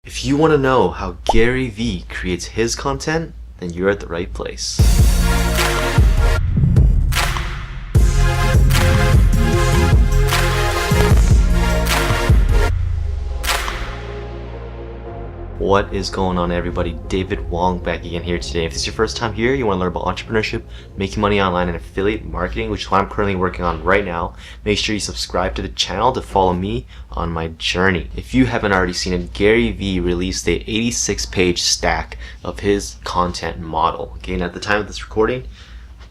If you want to know how GaryVee creates his content, then you're at the right place. What is going on, everybody? David Wong back again here today. If this is your first time here, you want to learn about entrepreneurship, making money online, and affiliate marketing, which is what I'm currently working on right now, make sure you subscribe to the channel to follow me on my journey. If you haven't already seen it, GaryVee released a 86-page stack of his content model. Okay, and at the time of this recording,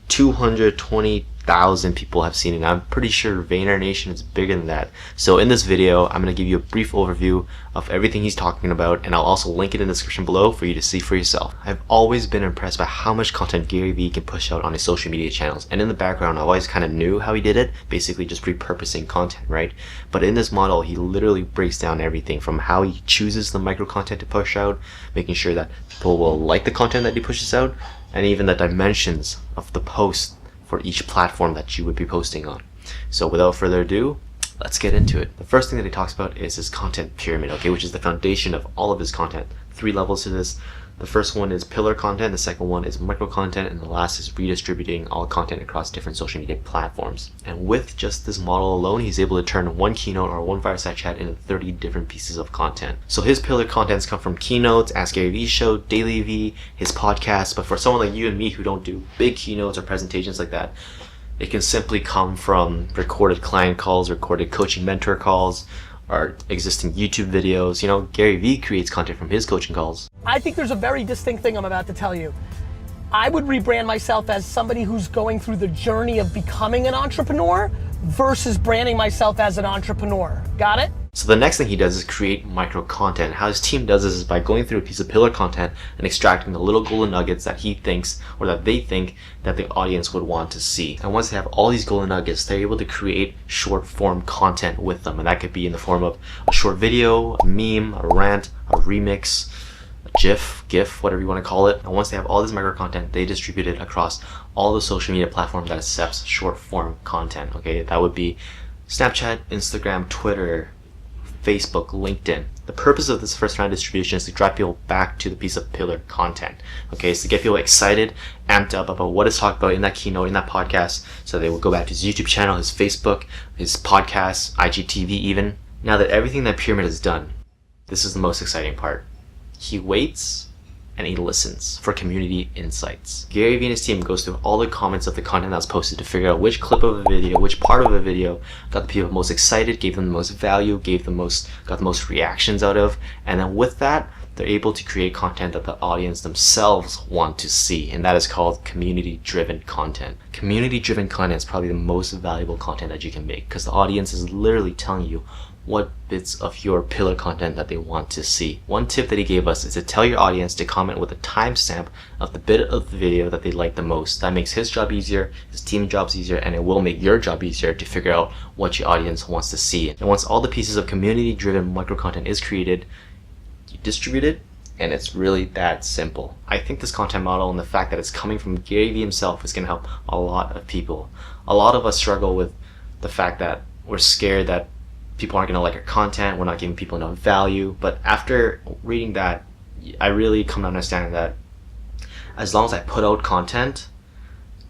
220,000 people have seen it. I'm pretty sure Vaynernation is bigger than that. So in this video, I'm going to give you a brief overview of everything he's talking about, and I'll also link it in the description below for you to see for yourself. I've always been impressed by how much content GaryVee can push out on his social media channels, and in the background I always kind of knew how he did it, basically just repurposing content, right? But in this model, he literally breaks down everything from how he chooses the micro content to push out, making sure that people will like the content that he pushes out, and even the dimensions of the post for each platform that you would be posting on. So without further ado, let's get into it. The first thing that he talks about is his content pyramid, okay, which is the foundation of all of his content. 3 levels to this. The first one is pillar content, the second one is micro content, and the last is redistributing all content across different social media platforms. And with just this model alone, he's able to turn one keynote or one fireside chat into 30 different pieces of content. So his pillar contents come from keynotes, Ask Gary Vee show, Daily V, his podcast. But for someone like you and me who don't do big keynotes or presentations like that, it can simply come from recorded client calls, recorded coaching mentor calls, or existing YouTube videos. You know, GaryVee creates content from his coaching calls. I think there's a very distinct thing I'm about to tell you. I would rebrand myself as somebody who's going through the journey of becoming an entrepreneur versus branding myself as an entrepreneur. Got it? So the next thing he does is create micro content. How his team does this is by going through a piece of pillar content and extracting the little golden nuggets that he thinks, or that they think, that the audience would want to see. And once they have all these golden nuggets, they're able to create short form content with them. And that could be in the form of a short video, a meme, a rant, a remix, a GIF, whatever you want to call it. And once they have all this micro content, they distribute it across all the social media platforms that accepts short form content. Okay, that would be Snapchat, Instagram, Twitter, Facebook, LinkedIn. The purpose of this first round distribution is to drive people back to the piece of pillar content. Okay, it's to get people excited, amped up about what is talked about in that keynote, in that podcast, so they will go back to his YouTube channel, his Facebook, his podcast, IGTV even. Now that everything in that pyramid is done, this is the most exciting part. He waits and he listens for community insights. GaryVee and his team goes through all the comments of the content that was posted to figure out which clip of a video, which part of a video got the people most excited, gave them the most value, got the most reactions out of, and then with that, they're able to create content that the audience themselves want to see, and that is called community-driven content. Community-driven content is probably the most valuable content that you can make, because the audience is literally telling you what bits of your pillar content that they want to see. One tip that he gave us is to tell your audience to comment with a timestamp of the bit of the video that they like the most. That makes his job easier, his team's jobs easier, and it will make your job easier to figure out what your audience wants to see. And once all the pieces of community-driven micro content is created, you distribute it, and it's really that simple. I think this content model and the fact that it's coming from GaryVee himself is going to help a lot of people. A lot of us struggle with the fact that we're scared that people aren't going to like our content, we're not giving people enough value. But after reading that, I really come to understand that as long as I put out content,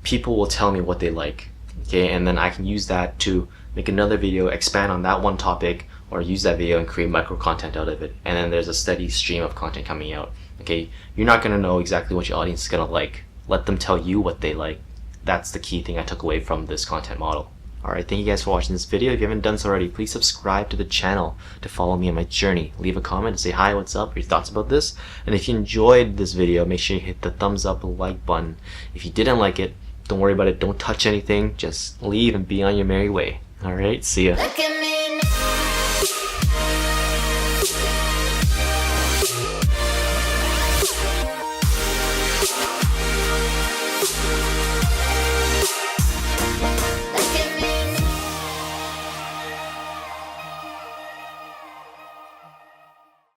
people will tell me what they like. Okay, and then I can use that to make another video, expand on that one topic, or use that video and create micro content out of it. And then there's a steady stream of content coming out. Okay, you're not going to know exactly what your audience is going to like. Let them tell you what they like. That's the key thing I took away from this content model. Alright, thank you guys for watching this video. If you haven't done so already, please subscribe to the channel to follow me on my journey. Leave a comment and say hi, what's up, your thoughts about this. And if you enjoyed this video, make sure you hit the thumbs up like button. If you didn't like it, don't worry about it, don't touch anything, just leave and be on your merry way. Alright, see ya.